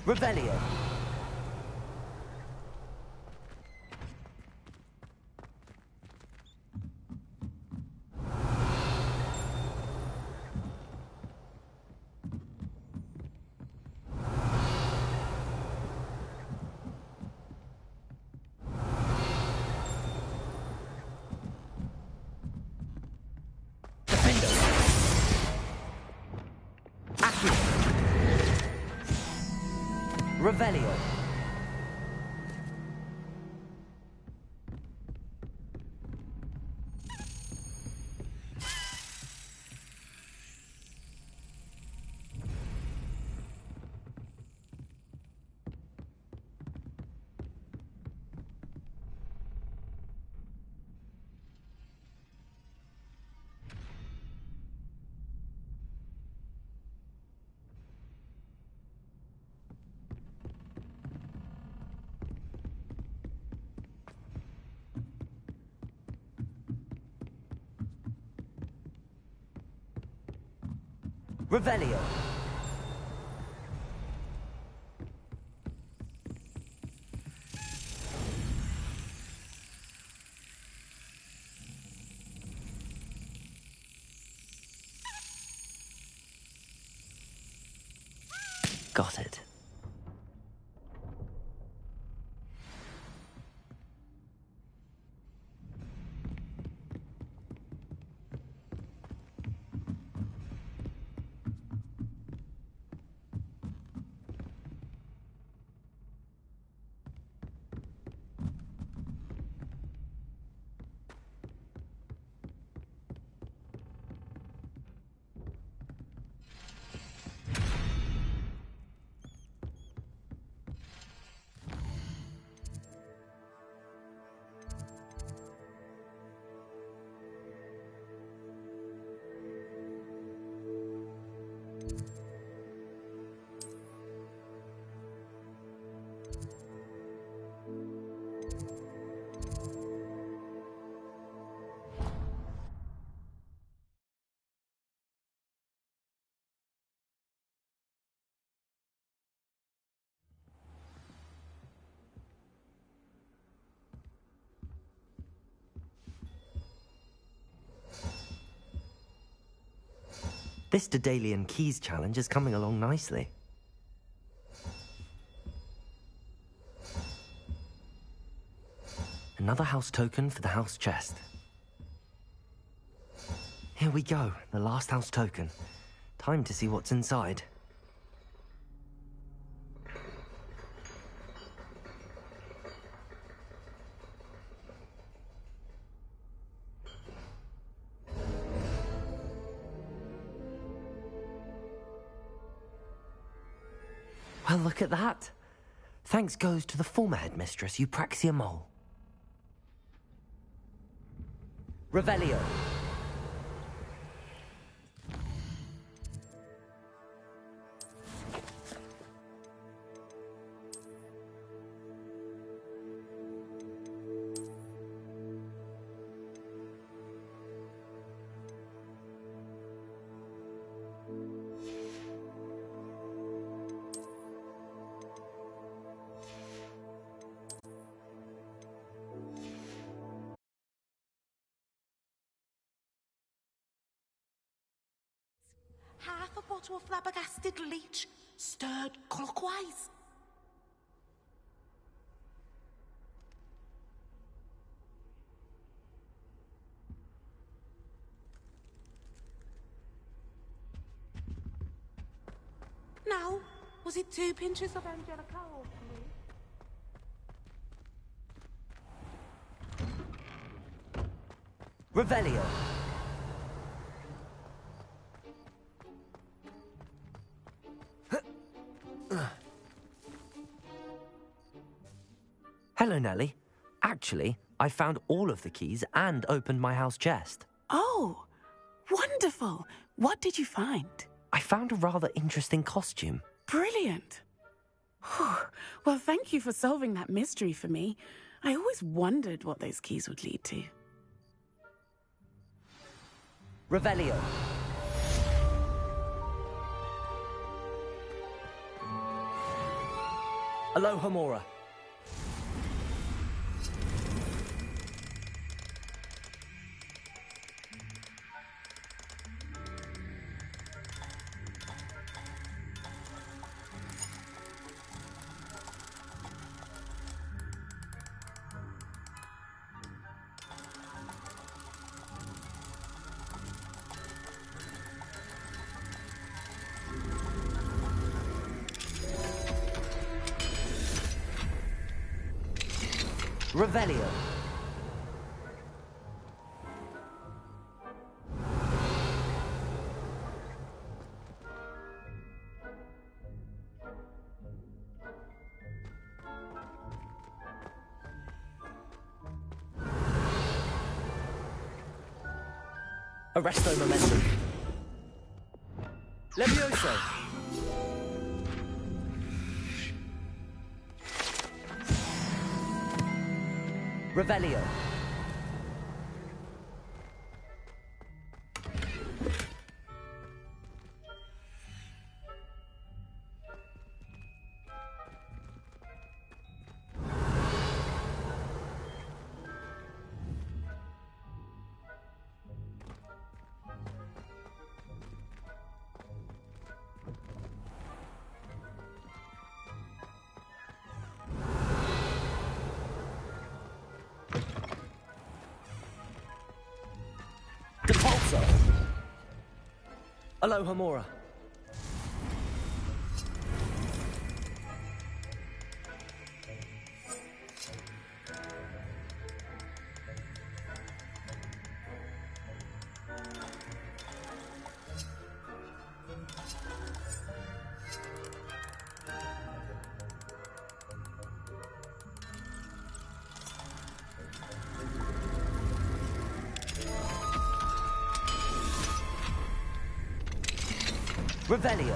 Revelio. Revelio. Revelio. Got it. This Daedalian Keys challenge is coming along nicely. Another house token for the house chest. Here we go, the last house token. Time to see what's inside. Well, look at that. Thanks goes to the former headmistress, Eupraxia Mole. Revelio. Half a bottle of flabbergasted leech, stirred clockwise. Now, was it 2 pinches of Angelica or 3? Revelio. Hello, Nellie. Actually, I found all of the keys and opened my house chest. Oh, wonderful. What did you find? I found a rather interesting costume. Brilliant. Well, thank you for solving that mystery for me. I always wondered what those keys would lead to. Aloha Mora. Revelio. Arresto Momentum. Levioso. Revelio. Depulso. Aloha Mora. Revelio.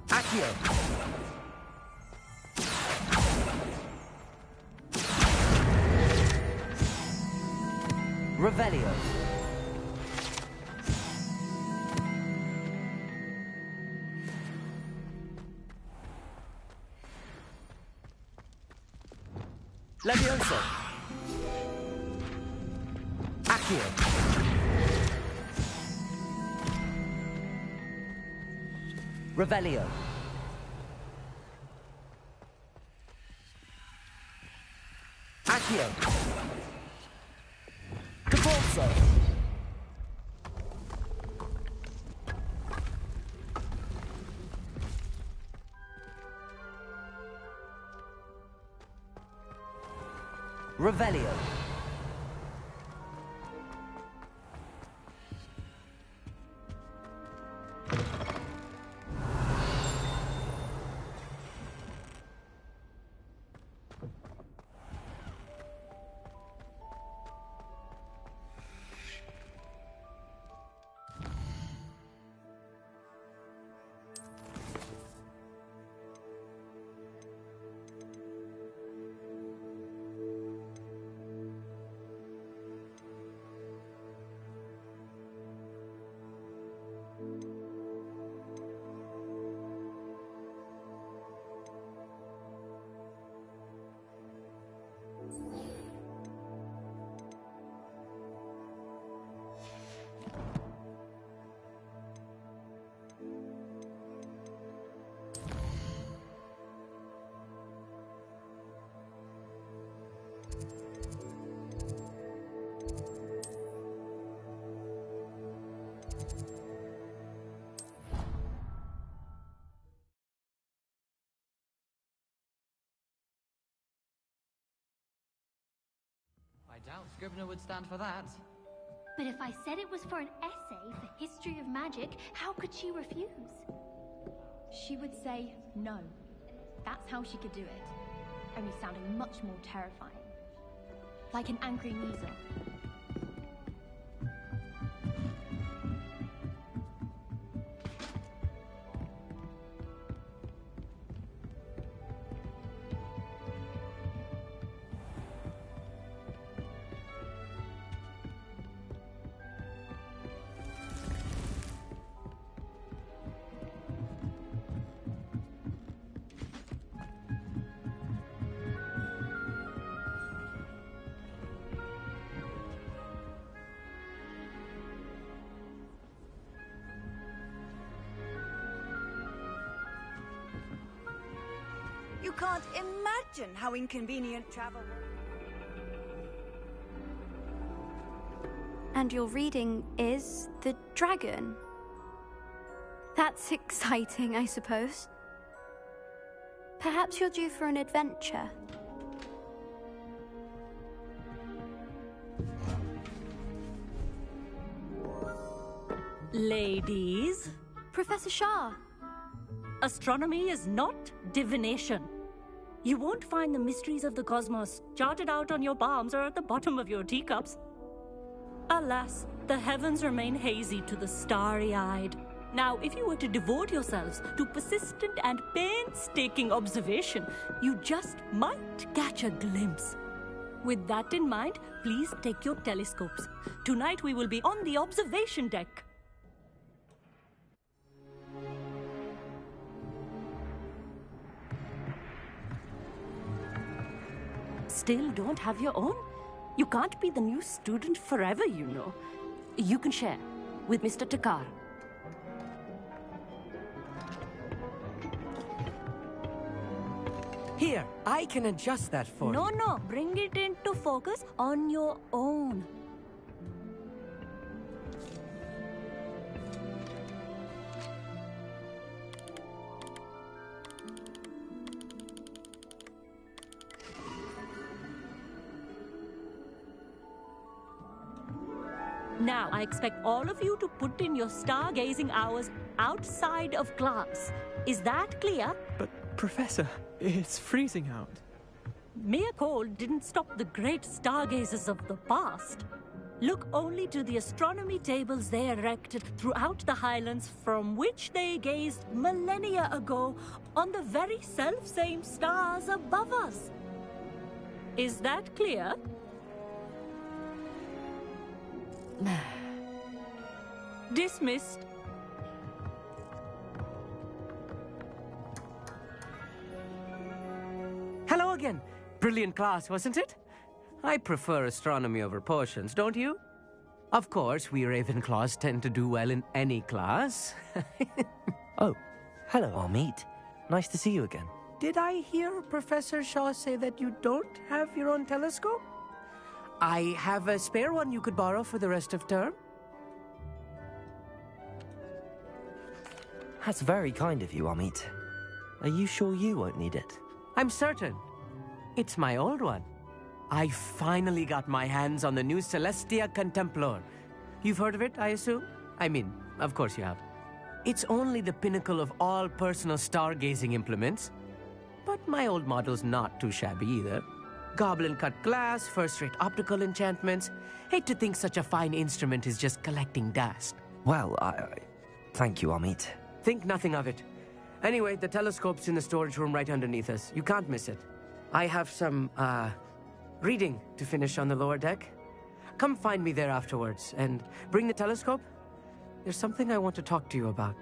Accio. Revelio. Levioso. Accio. Revelio. Accio. Depulso. Revelio. I doubt Scribner would stand for that. But if I said it was for an essay for history of magic, how could she refuse? She would say no. That's how she could do it. only sounding much more terrifying. Like an angry measle. You can't imagine how inconvenient travel. And your reading is the dragon. That's exciting, I suppose. Perhaps you're due for an adventure. Ladies, Professor Shah. astronomy is not divination. You won't find the mysteries of the cosmos charted out on your palms or at the bottom of your teacups. Alas, the heavens remain hazy to the starry-eyed. Now, if you were to devote yourselves to persistent and painstaking observation, you just might catch a glimpse. With that in mind, please take your telescopes. Tonight we will be on the observation deck. Still don't have your own? You can't be the new student forever, you know. You can share with Mr. Takar. Here, I can adjust that for you. No, bring it into focus on your own. Now, I expect all of you to put in your stargazing hours outside of class. Is that clear? But, Professor, it's freezing out. Mere cold didn't stop the great stargazers of the past. Look only to the astronomy tables they erected throughout the highlands from which they gazed millennia ago on the very self-same stars above us. Is that clear? Dismissed. Hello again. Brilliant class, wasn't it? I prefer astronomy over potions, don't you? Of course, we Ravenclaws tend to do well in any class. Oh, hello, Amit. Nice to see you again. Did I hear Professor Shaw say that you don't have your own telescope? I have a spare one you could borrow for the rest of term. That's very kind of you, Amit. Are you sure you won't need it? I'm certain. It's my old one. I finally got my hands on the new Celestia Contemplar. You've heard of it, I assume? I mean, of course you have. It's only the pinnacle of all personal stargazing implements. But my old model's not too shabby either. Goblin-cut glass, first-rate optical enchantments. Hate to think such a fine instrument is just collecting dust. Well, thank you, Amit. Think nothing of it. Anyway, the telescope's in the storage room right underneath us. You can't miss it. I have some, reading to finish on the lower deck. Come find me there afterwards, and bring the telescope. There's something I want to talk to you about.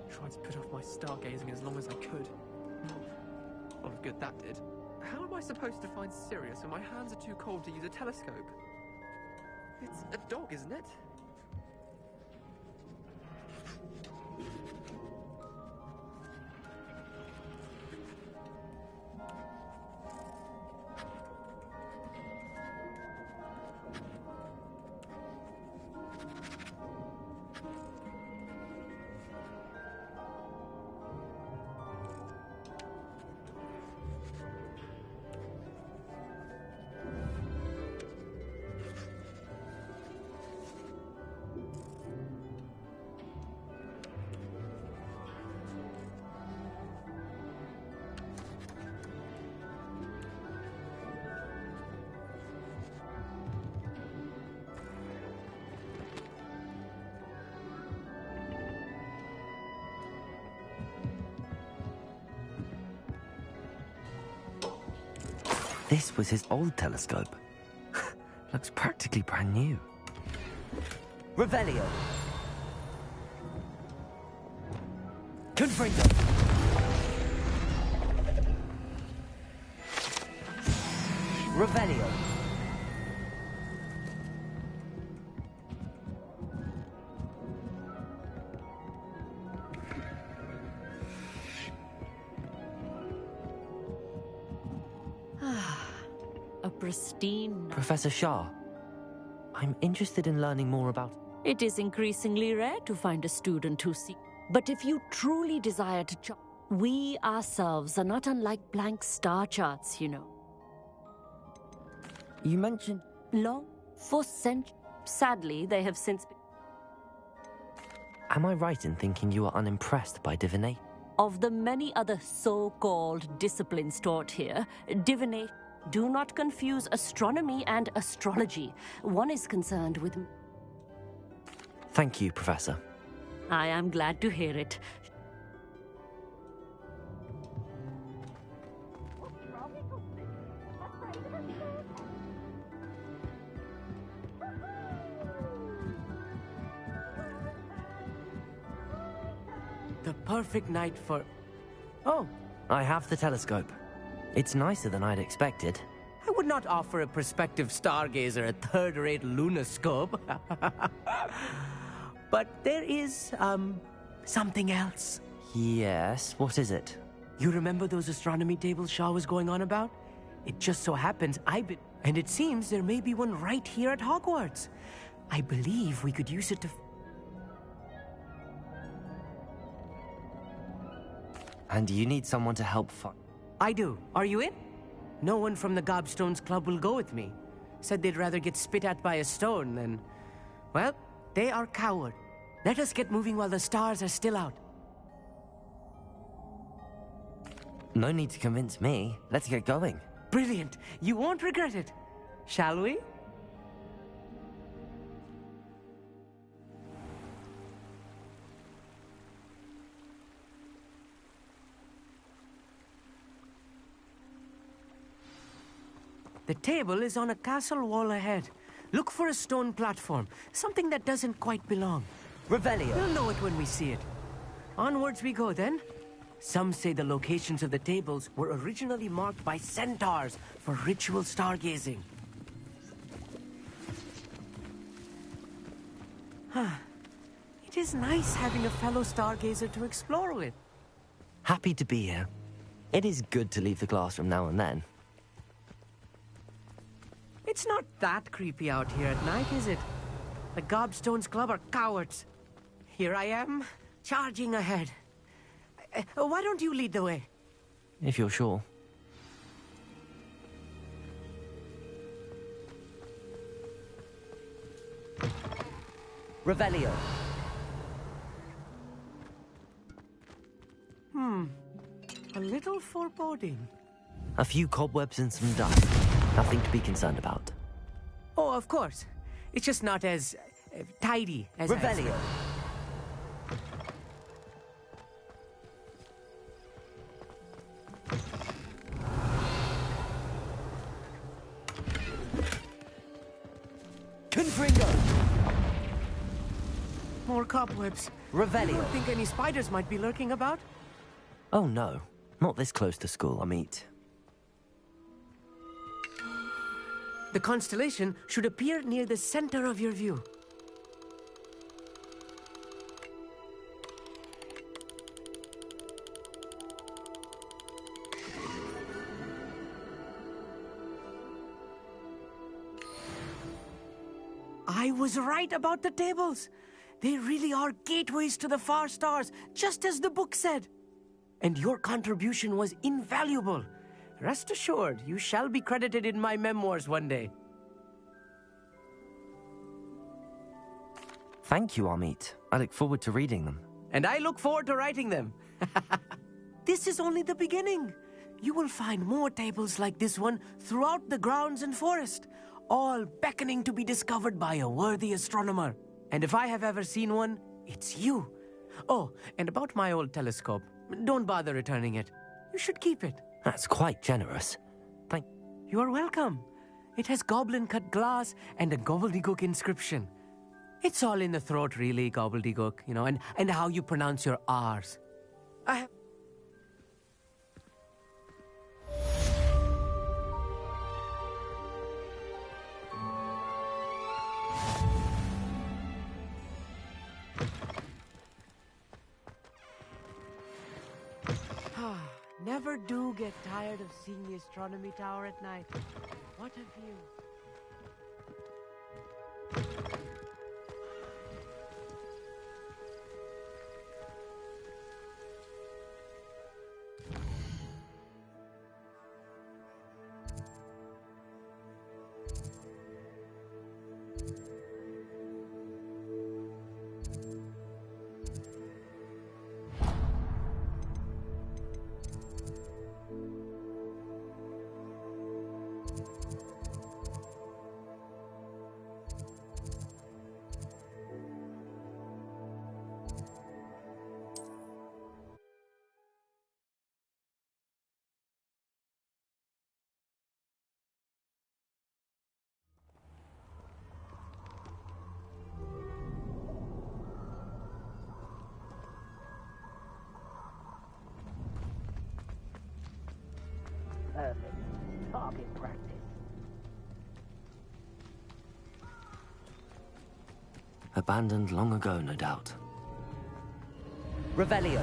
Tried to put off my stargazing as long as I could. A lot of good that did. How am I supposed to find Sirius when my hands are too cold to use a telescope? It's a dog, isn't it? This was his old telescope. Looks practically brand new. Revelio. Confringo. Revelio. A pristine... Professor Shah, I'm interested in learning more about... It is increasingly rare to find a student who seeks... But if you truly desire to... We ourselves are not unlike blank star charts, you know. You mentioned... Long for centuries. Sadly, they have since... Am I right in thinking you are unimpressed by divination? Of the many other so-called disciplines taught here, divination... Do not confuse astronomy and astrology. One is concerned with... Thank you, Professor. I am glad to hear it. The perfect night for... Oh, I have the telescope. It's nicer than I'd expected. I would not offer a prospective stargazer a third-rate lunoscope. But there is, something else. Yes, what is it? You remember those astronomy tables Shaw was going on about? It just so happens and it seems there may be one right here at Hogwarts. I believe we could use it to... And you need someone to help find... I do. Are you in? No one from the Gobstones Club will go with me. Said they'd rather get spit at by a stone than... Well, they are coward. Let us get moving while the stars are still out. No need to convince me. Let's get going. Brilliant. You won't regret it. Shall we? The table is on a castle wall ahead. Look for a stone platform, something that doesn't quite belong. Revelio. We'll know it when we see it. Onwards we go, then. Some say the locations of the tables were originally marked by centaurs for ritual stargazing. It is nice having a fellow stargazer to explore with. Happy to be here. It is good to leave the classroom now and then. It's not that creepy out here at night, is it? The Gobstones Club are cowards. Here I am, charging ahead. Why don't you lead the way? If you're sure. Revelio. A little foreboding. A few cobwebs and some dust. Nothing to be concerned about. Oh, of course. It's just not as tidy as Revelio. Confringo. More cobwebs. Revelio. You don't think any spiders might be lurking about? Oh no, not this close to school. I'll meet. The constellation should appear near the center of your view. I was right about the tables. They really are gateways to the far stars, just as the book said. And your contribution was invaluable. Rest assured, you shall be credited in my memoirs one day. Thank you, Amit. I look forward to reading them. And I look forward to writing them. This is only the beginning. You will find more tables like this one throughout the grounds and forest, all beckoning to be discovered by a worthy astronomer. And if I have ever seen one, it's you. Oh, and about my old telescope, don't bother returning it. You should keep it. That's quite generous. You are welcome. It has goblin-cut glass and a gobbledygook inscription. It's all in the throat, really, gobbledygook, and how you pronounce your R's. I have... Never do get tired of seeing the astronomy tower at night. What a view. Perfect. Target practice. Abandoned long ago, no doubt. Revelio.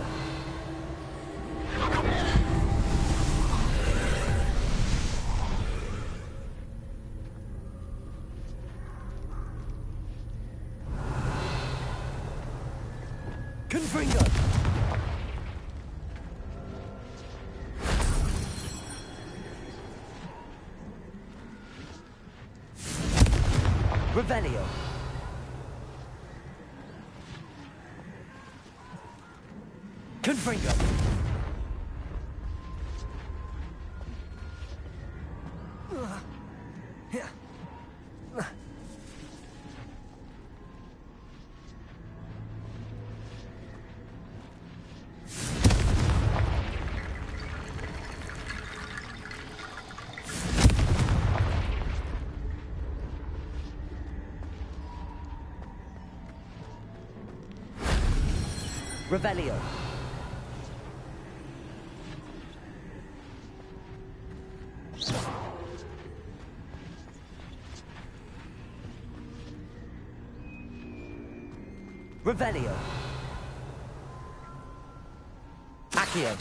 Confringo. Revelio. Confringo. Revelio. Revelio. Accio.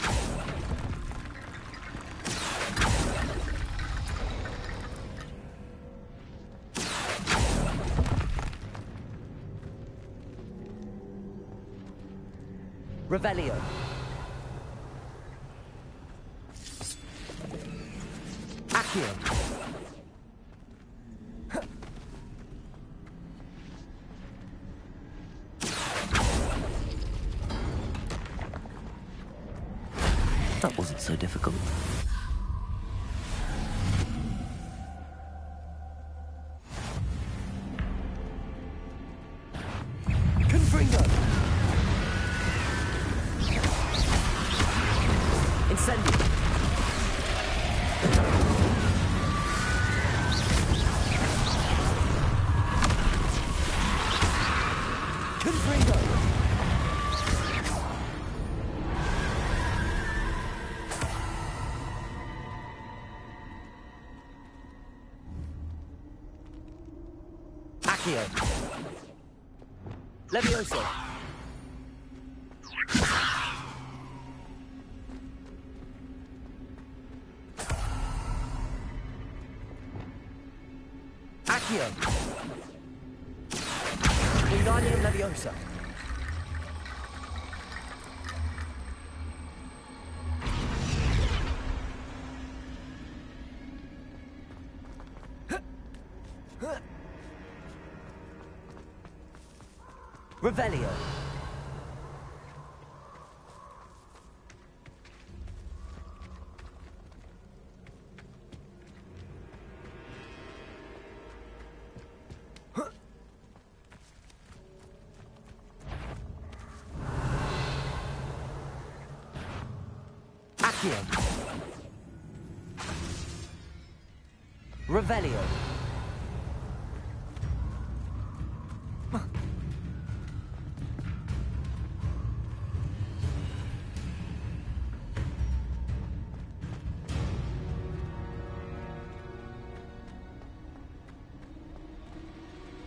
Revelio. Accio. That wasn't so difficult. Confringo. Incendio. Confringo. Accio. Levioso. Accio. Wingardium Leviosa. Revelio. Accio. Revelio.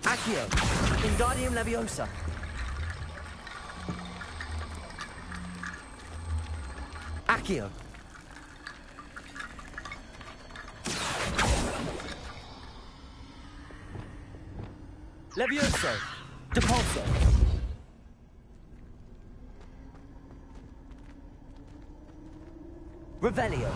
Accio. Wingardium Leviosa. Accio. Levioso. Depulso. Revelio.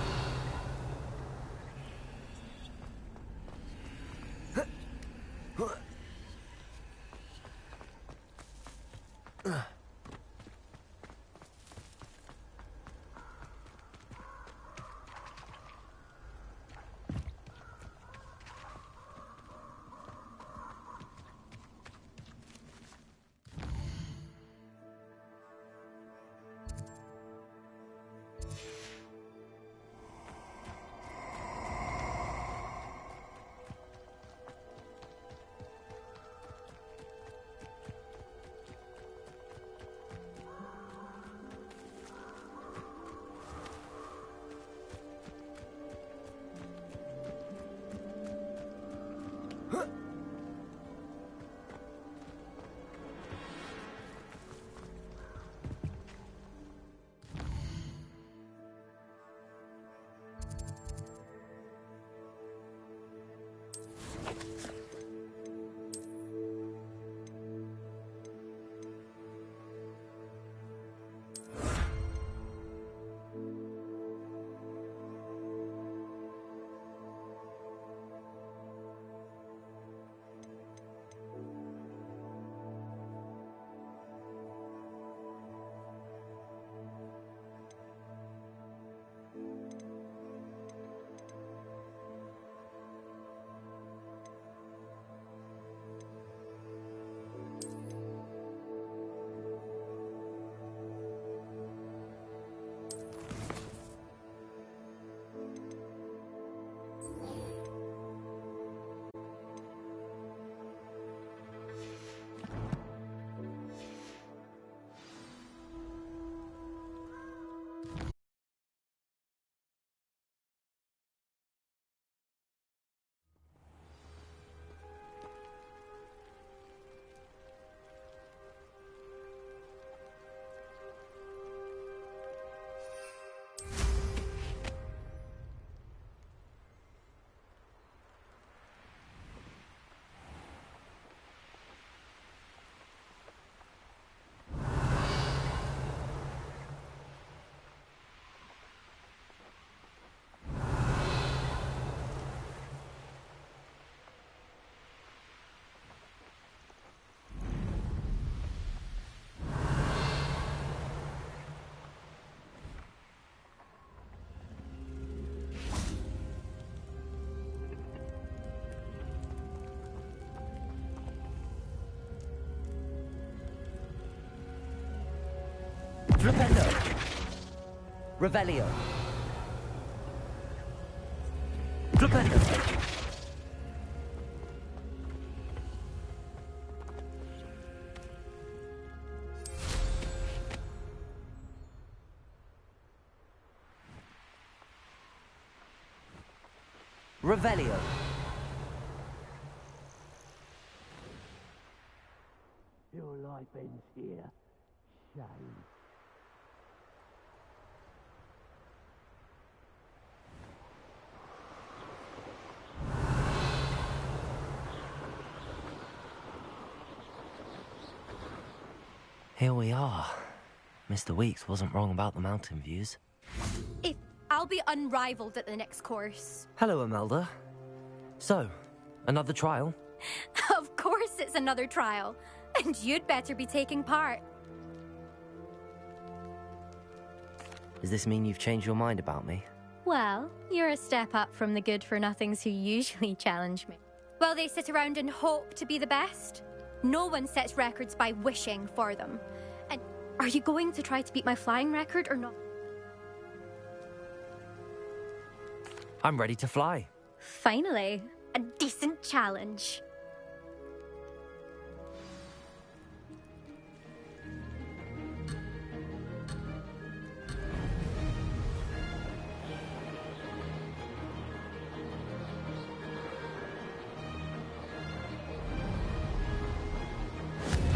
Flipendo. Revelio. Flipendo. Revelio. Your life ends here. Shame. Here we are. Mr. Weeks wasn't wrong about the mountain views. I'll be unrivaled at the next course. Hello, Imelda. So, another trial? Of course it's another trial. And you'd better be taking part. Does this mean you've changed your mind about me? Well, you're a step up from the good-for-nothings who usually challenge me. Well, they sit around and hope to be the best. No one sets records by wishing for them. And are you going to try to beat my flying record or not? I'm ready to fly. Finally. A decent challenge.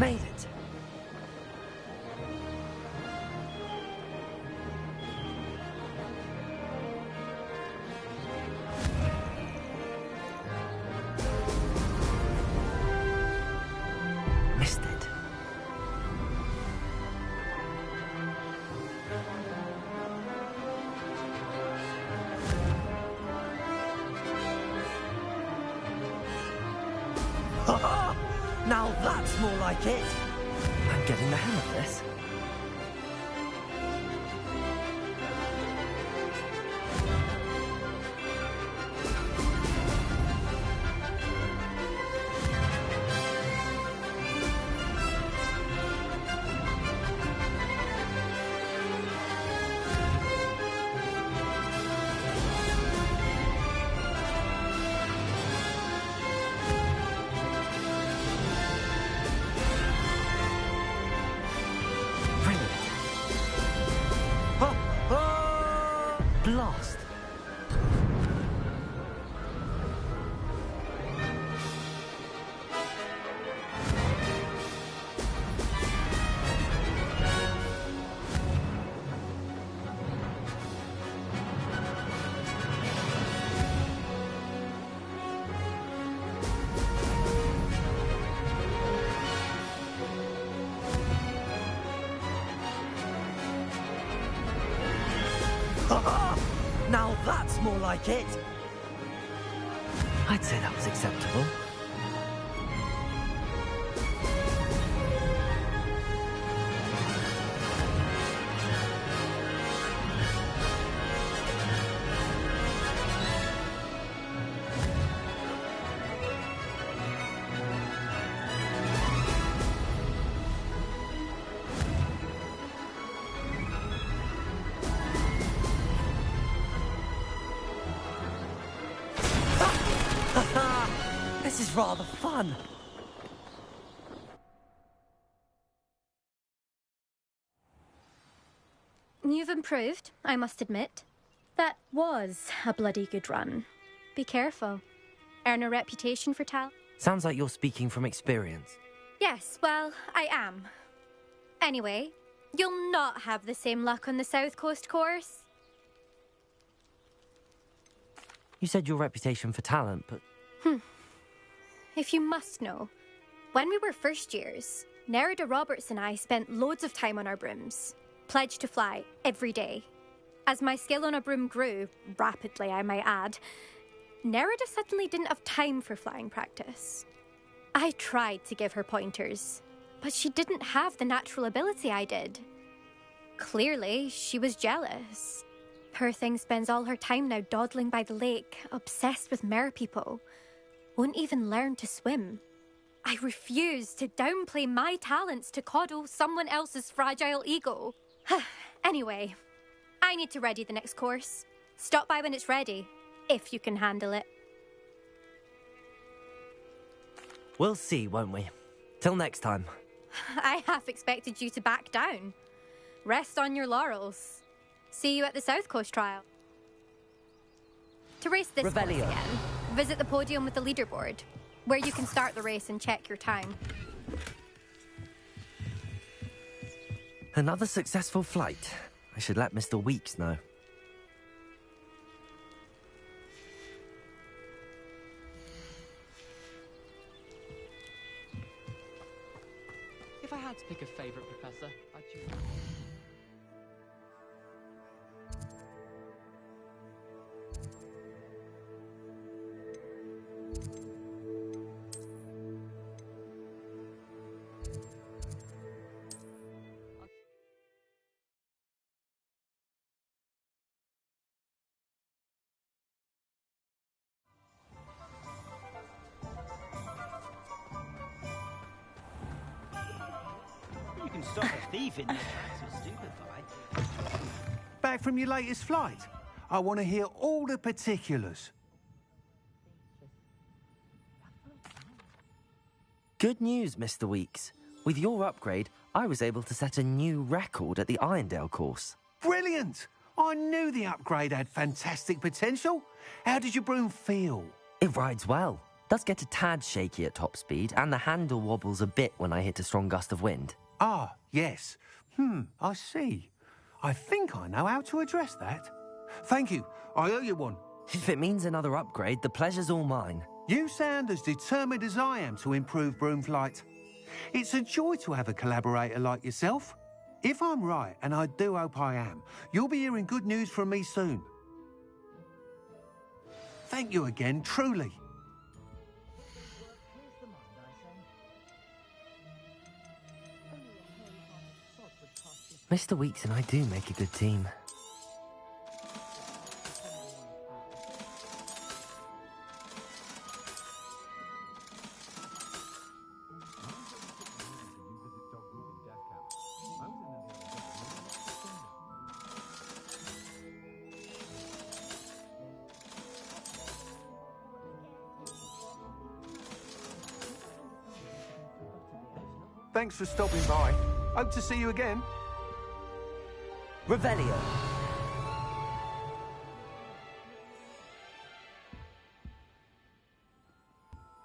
Made it. Missed it. Now that's more like it. I'm getting the hang of this. Blast! Now that's more like it. I'd say that was acceptable. This is rather fun. You've improved, I must admit. That was a bloody good run. Be careful. Earn a reputation for talent. Sounds like you're speaking from experience. Yes, well, I am. Anyway, you'll not have the same luck on the South Coast course. You said your reputation for talent, but... If you must know, when we were first years, Nerida Roberts and I spent loads of time on our brooms, pledged to fly every day. As my skill on a broom grew, rapidly I might add, Nerida suddenly didn't have time for flying practice. I tried to give her pointers, but she didn't have the natural ability I did. Clearly, she was jealous. Poor thing spends all her time now dawdling by the lake, obsessed with merpeople. Won't even learn to swim. I refuse to downplay my talents to coddle someone else's fragile ego. Anyway, I need to ready the next course. Stop by when it's ready, if you can handle it. We'll see, won't we? Till next time. I half expected you to back down. Rest on your laurels. See you at the South Coast trial. To race this course Revelio. again, visit the podium with the leaderboard, where you can start the race and check your time. Another successful flight. I should let Mr. Weeks know. If I had to pick a favorite professor, I'd choose... You can stop a thief in there to stupefy. Back from your latest flight? I want to hear all the particulars. Good news, Mr. Weeks. With your upgrade, I was able to set a new record at the Irondale course. Brilliant! I knew the upgrade had fantastic potential. How did your broom feel? It rides well. Does get a tad shaky at top speed, and the handle wobbles a bit when I hit a strong gust of wind. Ah, yes. I see. I think I know how to address that. Thank you. I owe you one. If it means another upgrade, the pleasure's all mine. You sound as determined as I am to improve broom flight. It's a joy to have a collaborator like yourself. If I'm right, and I do hope I am, you'll be hearing good news from me soon. Thank you again, truly. Mr. Weeks and I do make a good team. Thanks for stopping by. Hope to see you again. Revelio.